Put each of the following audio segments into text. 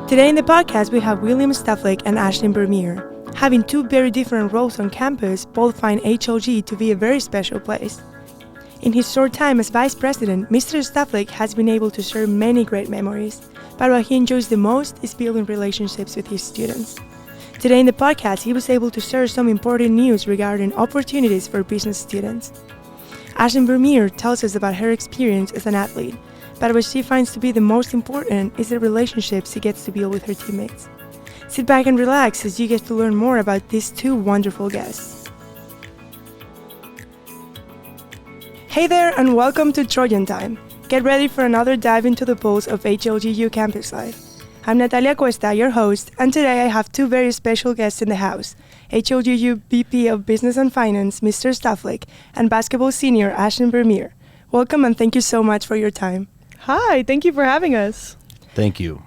Today in the podcast, we have William Stiflick and Ashlyn Vermeer. Having two very different roles on campus, both find HLG to be a very special place. In his short time as vice president, Mr. Stiflick has been able to share many great memories, but what he enjoys the most is building relationships with his students. Today in the podcast, he was able to share some important news regarding opportunities for business students. Ashlyn Vermeer tells us about her experience as an athlete, but what she finds to be the most important is the relationships she gets to build with her teammates. Sit back and relax as you get to learn more about these two wonderful guests. Hey there and welcome to Trojan Time. Get ready for another dive into the pulse of HLGU campus life. I'm Natalia Cuesta, your host, and today I have two very special guests in the house, HLGU VP of Business and Finance, Mr. Stiflick, and basketball senior Ashlyn Vermeer. Welcome and thank you so much for your time. Hi, thank you for having us. Thank you.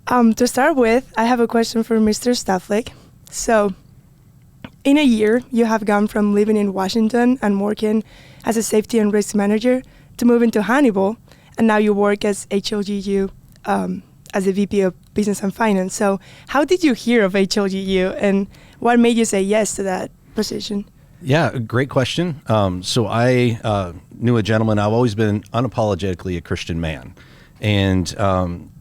To start with, I have a question for Mr. Stiflick. So, in a year, you have gone from living in Washington and working as a safety and risk manager to moving to Hannibal, and now you work as HLGU as a VP of Business and Finance. So, how did you hear of HLGU, and what made you say yes to that position? Yeah, great question. So I knew a gentleman. I've always been unapologetically a Christian man. And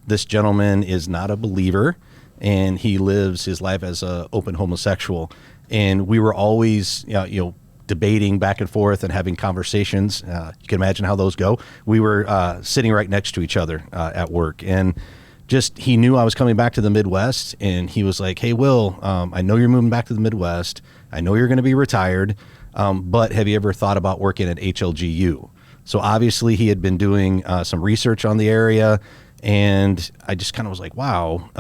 this gentleman is not a believer, and he lives his life as an open homosexual. And we were always, debating back and forth and having conversations. You can imagine how those go. We were sitting right next to each other at work. And he knew I was coming back to the Midwest, and he was like, "Hey, Will, I know you're moving back to the Midwest. I know you're going to be retired, but have you ever thought about working at HLGU?" So obviously he had been doing some research on the area, and I just kind of was like, wow,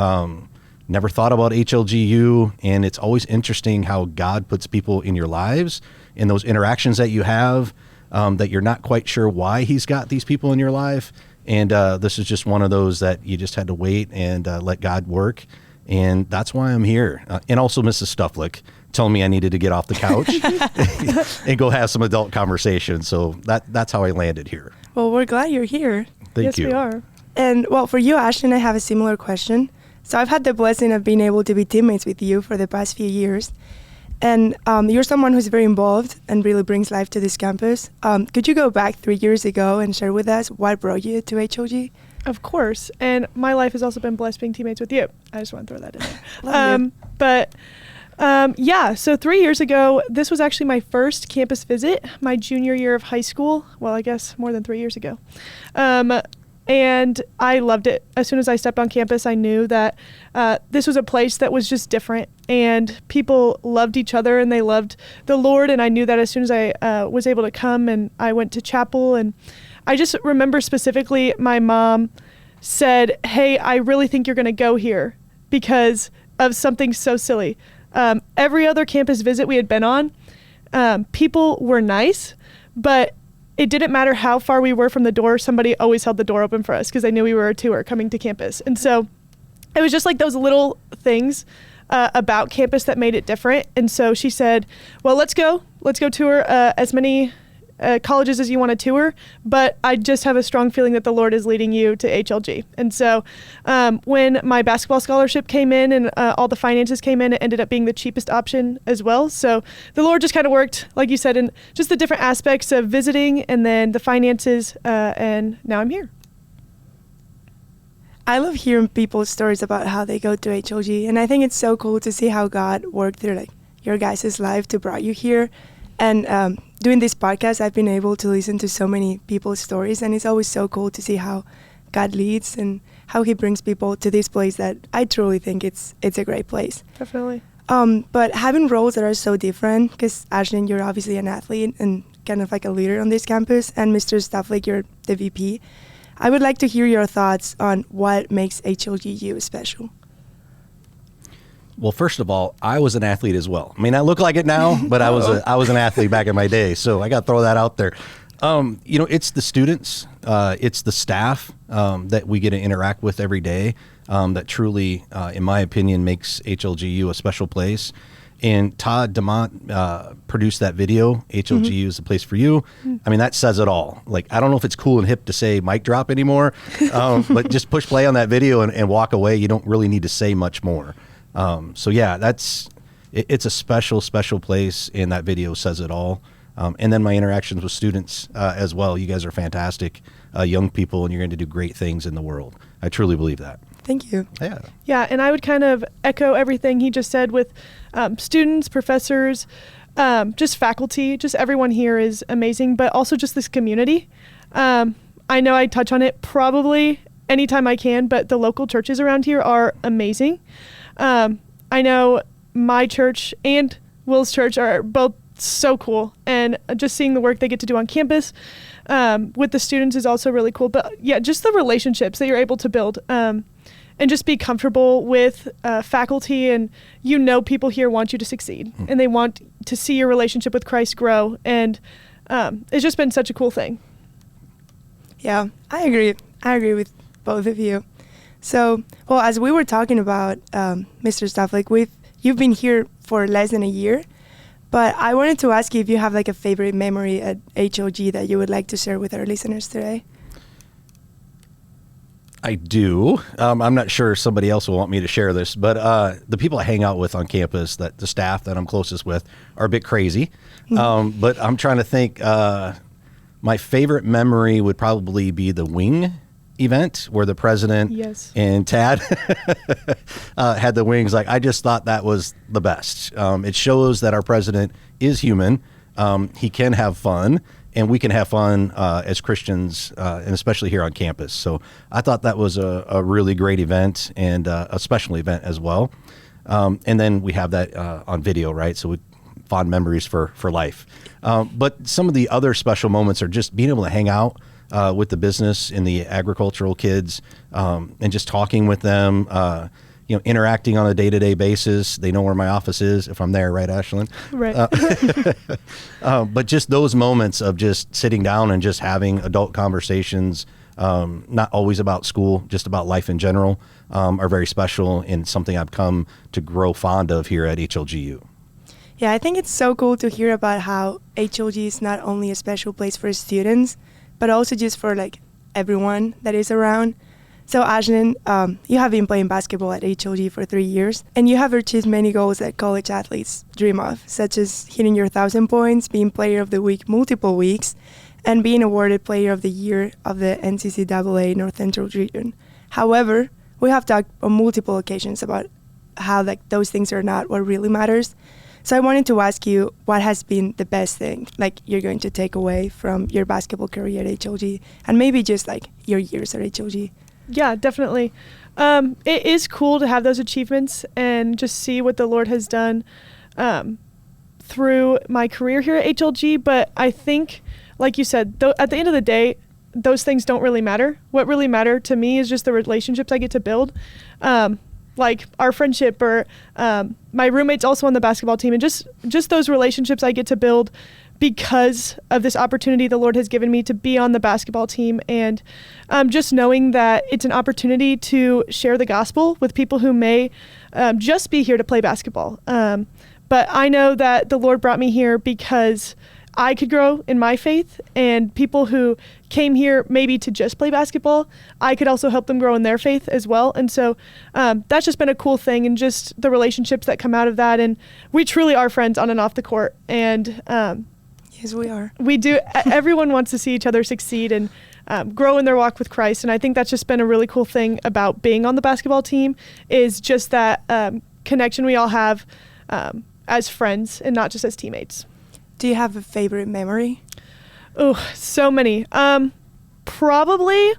never thought about HLGU. And it's always interesting how God puts people in your lives and those interactions that you have, that you're not quite sure why he's got these people in your life. And this is just one of those that you just had to wait and let God work. And that's why I'm here. And also Mrs. Stiflick told me I needed to get off the couch and go have some adult conversation. So that's how I landed here. Well, we're glad you're here. Thank you. Yes, we are. And well, for you, Ashlyn, I have a similar question. So I've had the blessing of being able to be teammates with you for the past few years. And you're someone who's very involved and really brings life to this campus. Could you go back 3 years ago and share with us what brought you to HLG? Of course. And my life has also been blessed being teammates with you. I just want to throw that in there. So 3 years ago, this was actually my first campus visit, my junior year of high school. Well, I guess more than 3 years ago. And I loved it. As soon as I stepped on campus, I knew that this was a place that was just different, and people loved each other and they loved the Lord. And I knew that as soon as I was able to come, and I went to chapel, and I just remember specifically my mom said, "Hey, I really think you're going to go here because of something so silly." Every other campus visit we had been on, people were nice, but it didn't matter how far we were from the door. Somebody always held the door open for us because they knew we were a tour coming to campus. And so it was just like those little things about campus that made it different. And so she said, "Well, let's go tour as many colleges as you want to tour, but I just have a strong feeling that the Lord is leading you to HLG." And so when my basketball scholarship came in and all the finances came in, it ended up being the cheapest option as well. So the Lord just kind of worked, like you said, in just the different aspects of visiting and then the finances, and now I'm here. I love hearing people's stories about how they go to HLG, and I think it's so cool to see how God worked through your guys' life to brought you here. And doing this podcast, I've been able to listen to so many people's stories, and it's always so cool to see how God leads and how he brings people to this place that I truly think it's a great place. Definitely. But having roles that are so different, because Ashlyn, you're obviously an athlete and kind of like a leader on this campus, and Mr. Stiflick, you're the VP. I would like to hear your thoughts on what makes HLGU special. Well, first of all, I was an athlete as well. I mean, I look like it now, but I was an athlete back in my day. So I got to throw that out there. It's the students, it's the staff that we get to interact with every day that truly, in my opinion, makes HLGU a special place. And Todd DeMont produced that video, HLGU is the place for you. I mean, that says it all. Like, I don't know if it's cool and hip to say mic drop anymore, but just push play on that video and walk away. You don't really need to say much more. So yeah, it's a special, special place, and that video says it all. And then my interactions with students as well. You guys are fantastic young people, and you're going to do great things in the world. I truly believe that. Thank you. Yeah. Yeah, and I would kind of echo everything he just said with students, professors, just faculty, just everyone here is amazing, but also just this community. I know I touch on it probably anytime I can, but the local churches around here are amazing. I know my church and Will's church are both so cool, and just seeing the work they get to do on campus with the students is also really cool. But yeah, just the relationships that you're able to build and just be comfortable with faculty, and people here want you to succeed and they want to see your relationship with Christ grow, and it's just been such a cool thing. Yeah, I agree with both of you. So, well, as we were talking about Mr. Stiflick, you've been here for less than a year, but I wanted to ask you if you have like a favorite memory at HLG that you would like to share with our listeners today. I do. I'm not sure somebody else will want me to share this, but the people I hang out with on campus, the staff that I'm closest with, are a bit crazy. But I'm trying to think. My favorite memory would probably be the wing event where the president and Tad had the wings. Like, I just thought that was the best. It shows that our president is human. He can have fun. And we can have fun as Christians, and especially here on campus. So I thought that was a really great event, and a special event as well. And then we have that on video, right? So fond memories for life. But some of the other special moments are just being able to hang out with the business and the agricultural kids, and just talking with them, interacting on a day-to-day basis. They know where my office is if I'm there, right, Ashlyn? Right. But just those moments of just sitting down and just having adult conversations, not always about school, just about life in general, are very special and something I've come to grow fond of here at HLGU. Yeah, I think it's so cool to hear about how HLG is not only a special place for students, but also just for like everyone that is around. So Ashlyn, you have been playing basketball at HLG for 3 years, and you have achieved many goals that college athletes dream of, such as hitting your 1,000 points, being Player of the Week multiple weeks, and being awarded Player of the Year of the NCCAA North Central Region. However, we have talked on multiple occasions about how like those things are not what really matters. So I wanted to ask you, what has been the best thing like you're going to take away from your basketball career at HLG, and maybe just like your years at HLG? Yeah, definitely. It is cool to have those achievements and just see what the Lord has done through my career here at HLG. But I think, like you said, at the end of the day, those things don't really matter. What really matter to me is just the relationships I get to build, like our friendship, or my roommates also on the basketball team, and just those relationships I get to build because of this opportunity the Lord has given me to be on the basketball team, and just knowing that it's an opportunity to share the gospel with people who may just be here to play basketball. But I know that the Lord brought me here because I could grow in my faith, and people who came here maybe to just play basketball, I could also help them grow in their faith as well. And so that's just been a cool thing, and just the relationships that come out of that. And we truly are friends on and off the court. And yes, we are. We do. Everyone wants to see each other succeed and grow in their walk with Christ. And I think that's just been a really cool thing about being on the basketball team, is just that connection we all have as friends and not just as teammates. Do you have a favorite memory? Oh, so many. Probably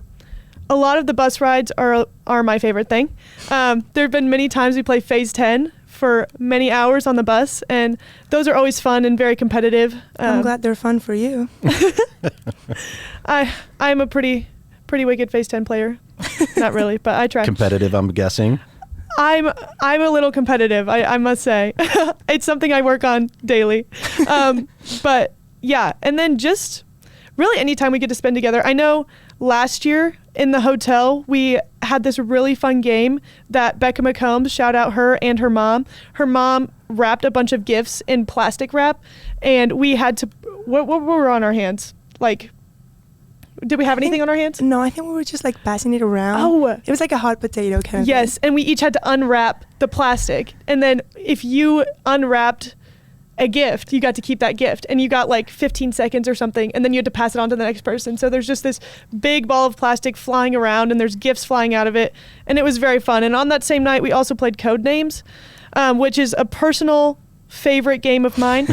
a lot of the bus rides are my favorite thing. There have been many times we play Phase 10 for many hours on the bus, and those are always fun and very competitive. I'm glad they're fun for you. I'm a pretty wicked Phase 10 player. Not really, but I try. Competitive, I'm guessing. I'm a little competitive, I must say. It's something I work on daily. But yeah, and then just really anytime we get to spend together. I know last year in the hotel, we had this really fun game that Becca McCombs, shout out her and her mom. Her mom wrapped a bunch of gifts in plastic wrap, and we had to, what were on our hands? Like, did we have anything on our hands? No, I think we were just like passing it around. Oh. It was like a hot potato kind of Yes, thing. and we each had to unwrap the plastic. And then if you unwrapped a gift, you got to keep that gift. And you got like 15 seconds or something, and then you had to pass it on to the next person. So there's just this big ball of plastic flying around, and there's gifts flying out of it. And it was very fun. And on that same night, we also played Codenames, which is a personal favorite game of mine.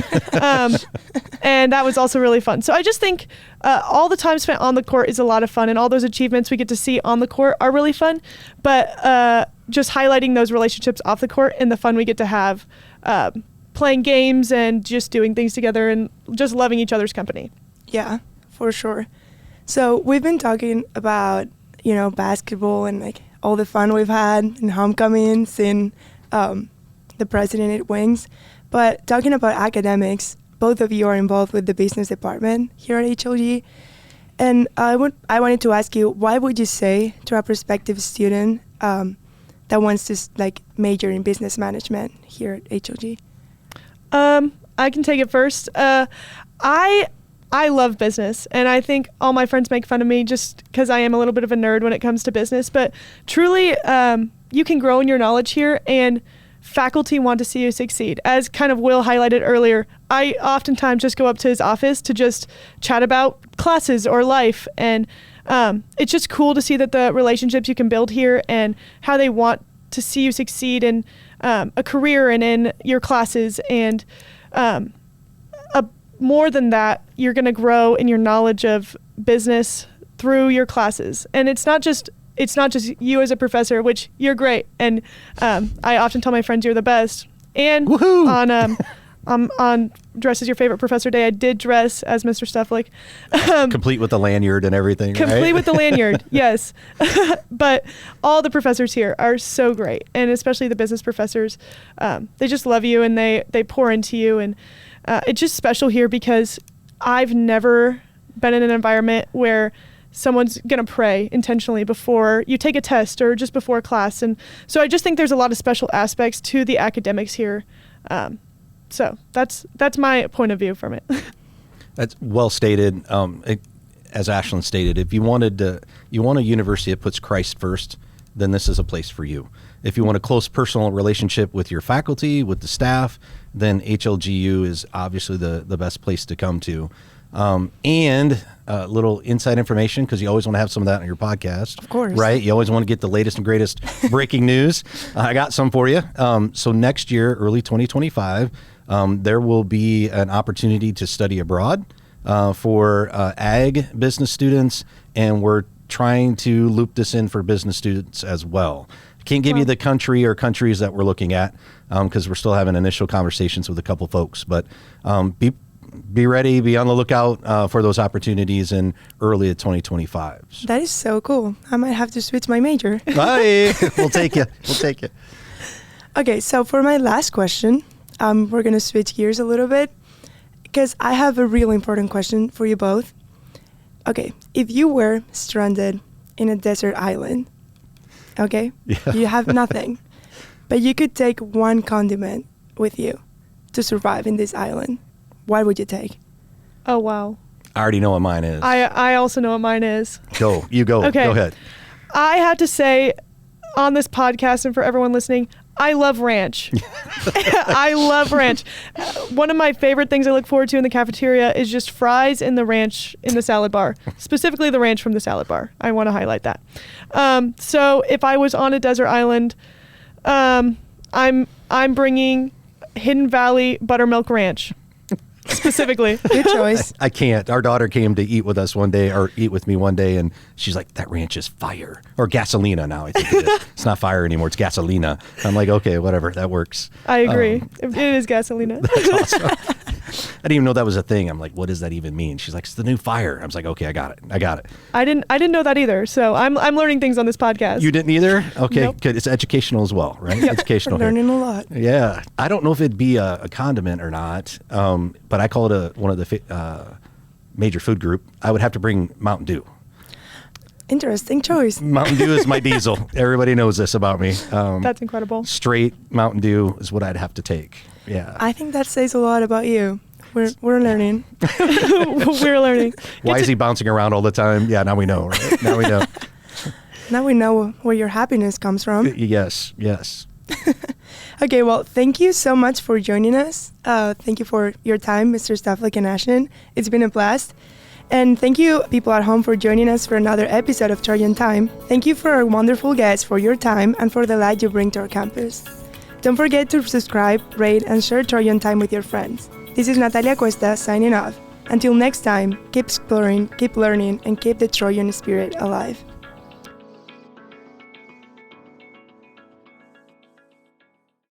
And that was also really fun. So I just think all the time spent on the court is a lot of fun, and all those achievements we get to see on the court are really fun. But just highlighting those relationships off the court and the fun we get to have playing games and just doing things together and just loving each other's company. Yeah, for sure. So we've been talking about, basketball and like all the fun we've had and homecomings, seeing the president at Wings. But talking about academics, both of you are involved with the business department here at HLG. And I wanted to ask you, why would you say to a prospective student that wants to major in business management here at HLG? I can take it first. I love business, and I think all my friends make fun of me just because I am a little bit of a nerd when it comes to business. But truly, you can grow in your knowledge here, and faculty want to see you succeed. As kind of Will highlighted earlier, I oftentimes just go up to his office to just chat about classes or life, and it's just cool to see that the relationships you can build here and how they want to see you succeed in a career and in your classes. And more than that, you're going to grow in your knowledge of business through your classes. And it's not just you as a professor, which you're great. And I often tell my friends you're the best. And on Dress as Your Favorite Professor Day, I did dress as Mr. Stiflick. Complete with the lanyard and everything, Complete right? with the lanyard, yes. But all the professors here are so great, and especially the business professors. They just love you, and they pour into you. And it's just special here because I've never been in an environment where someone's going to pray intentionally before you take a test or just before class. And so I just think there's a lot of special aspects to the academics here. So that's my point of view from it. That's well stated. As Ashlyn stated, if you want a university that puts Christ first, then this is a place for you. If you want a close personal relationship with your faculty, with the staff, then HLGU is obviously the best place to come to. And little inside information, because you always want to have some of that on your podcast. Of course. Right? You always want to get the latest and greatest breaking news. I got some for you. So next year, early 2025, there will be an opportunity to study abroad for ag business students, and we're trying to loop this in for business students as well. Can't give you the country or countries that we're looking at because we're still having initial conversations with a couple folks, but be ready, be on the lookout for those opportunities in early 2025. That is so cool. I might have to switch my major. Bye. We'll take you. We'll take you. Okay, so for my last question, we're going to switch gears a little bit because I have a really important question for you both. Okay, if you were stranded in a desert island, okay, you have nothing, but you could take one condiment with you to survive in this island, what would you take? Oh, wow. I already know what mine is. I also know what mine is. Go. You go. Okay. Go ahead. I had to say on this podcast and for everyone listening, I love ranch. I love ranch. One of my favorite things I look forward to in the cafeteria is just fries and the ranch in the salad bar, specifically the ranch from the salad bar. I want to highlight that. So if I was on a desert island, I'm bringing Hidden Valley Buttermilk Ranch. Specifically. Good choice. I can't. Our daughter came to eat with us one day, or eat with me one day, and she's like, that ranch is fire. Or gasolina now, I think it is. It's not fire anymore, it's gasolina. I'm like, okay, whatever, that works. I agree. It is gasolina. That's awesome. I didn't even know that was a thing. I'm like, what does that even mean? She's like, it's the new fire. I was like, okay, I got it. I didn't know that either. So I'm learning things on this podcast. You didn't either? Okay, Nope. good. It's educational as well, right? Yep. Educational. Learning here. a lot. Yeah. I don't know if it'd be a condiment or not, but I call it one of the major food group. I would have to bring Mountain Dew. Interesting choice. Mountain Dew is my diesel. Everybody knows this about me. That's incredible. Straight Mountain Dew is what I'd have to take. Yeah. I think that says a lot about you. We're learning. We're learning. Why is he bouncing around all the time? Yeah, now we know, right? Now we know. Now we know where your happiness comes from. Yes. Okay, well, thank you so much for joining us. Thank you for your time, Mr. Stiflick and Ashlyn. It's been a blast. And thank you, people at home, for joining us for another episode of Trojan Time. Thank you for our wonderful guests, for your time, and for the light you bring to our campus. Don't forget to subscribe, rate, and share Trojan Time with your friends. This is Natalia Cuesta signing off. Until next time, keep exploring, keep learning, and keep the Trojan spirit alive.